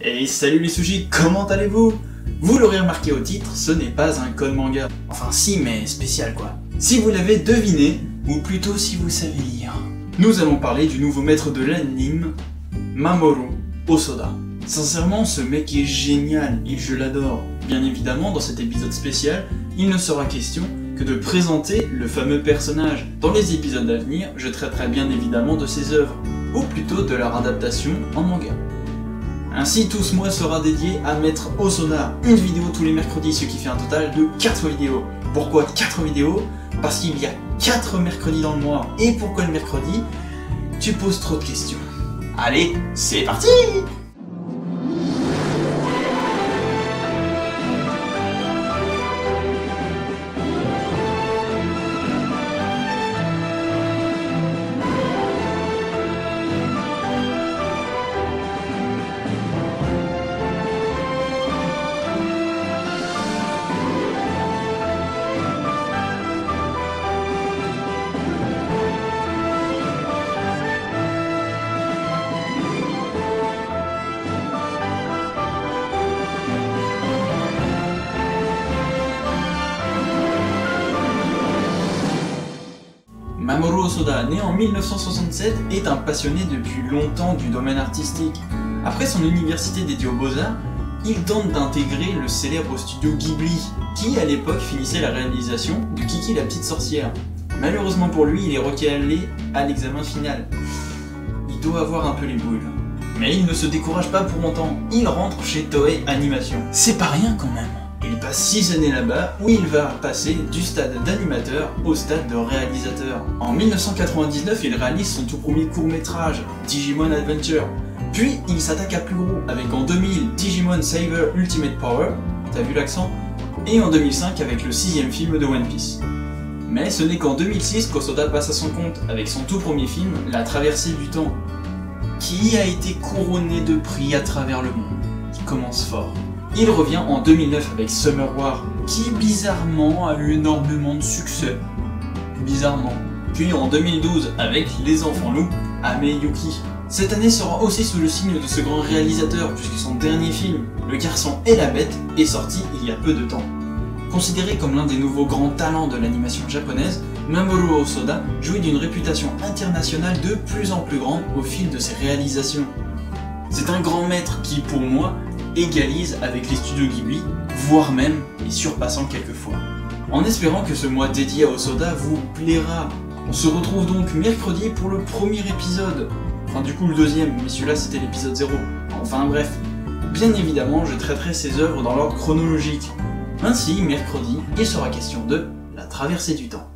Et salut les sushis, comment allez-vous? Vous l'aurez remarqué au titre, ce n'est pas un code manga. Enfin si, mais spécial quoi. Si vous l'avez deviné, ou plutôt si vous savez lire, nous allons parler du nouveau maître de l'anime, Mamoru Hosoda. Sincèrement, ce mec est génial et je l'adore. Bien évidemment, dans cet épisode spécial, il ne sera question que de présenter le fameux personnage. Dans les épisodes à venir, je traiterai bien évidemment de ses œuvres, ou plutôt de leur adaptation en manga. Ainsi, tout ce mois sera dédié à Maître Hosoda, une vidéo tous les mercredis, ce qui fait un total de 4 vidéos. Pourquoi 4 vidéos? Parce qu'il y a 4 mercredis dans le mois. Et pourquoi le mercredi? Tu poses trop de questions. Allez, c'est parti! Mamoru Hosoda, né en 1967, est un passionné depuis longtemps du domaine artistique. Après son université dédiée aux beaux-arts, il tente d'intégrer le célèbre studio Ghibli, qui à l'époque finissait la réalisation de Kiki la petite sorcière. Malheureusement pour lui, il est recalé à l'examen final. Il doit avoir un peu les boules. Mais il ne se décourage pas pour longtemps, il rentre chez Toei Animation. C'est pas rien quand même. Il passe 6 années là-bas où il va passer du stade d'animateur au stade de réalisateur. En 1999, il réalise son tout premier court-métrage, Digimon Adventure. Puis il s'attaque à plus gros avec en 2000 Digimon Saver Ultimate Power, t'as vu l'accent? Et en 2005 avec le 6ème film de One Piece. Mais ce n'est qu'en 2006 qu'Hosoda passe à son compte avec son tout premier film, La Traversée du Temps, qui a été couronné de prix à travers le monde. Il commence fort. Il revient en 2009 avec Summer War, qui bizarrement a eu énormément de succès. Bizarrement. Puis en 2012 avec Les Enfants Loups, Ame Yuki. Cette année sera aussi sous le signe de ce grand réalisateur, puisque son dernier film, Le Garçon et la Bête, est sorti il y a peu de temps. Considéré comme l'un des nouveaux grands talents de l'animation japonaise, Mamoru Hosoda jouit d'une réputation internationale de plus en plus grande au fil de ses réalisations. C'est un grand maître qui, pour moi, égalise avec les studios Ghibli, voire même les surpassant quelquefois. En espérant que ce mois dédié à Hosoda vous plaira. On se retrouve donc mercredi pour le premier épisode. Enfin du coup le deuxième, mais celui-là c'était l'épisode 0. Enfin bref. Bien évidemment, je traiterai ces œuvres dans l'ordre chronologique. Ainsi, mercredi, il sera question de La Traversée du Temps.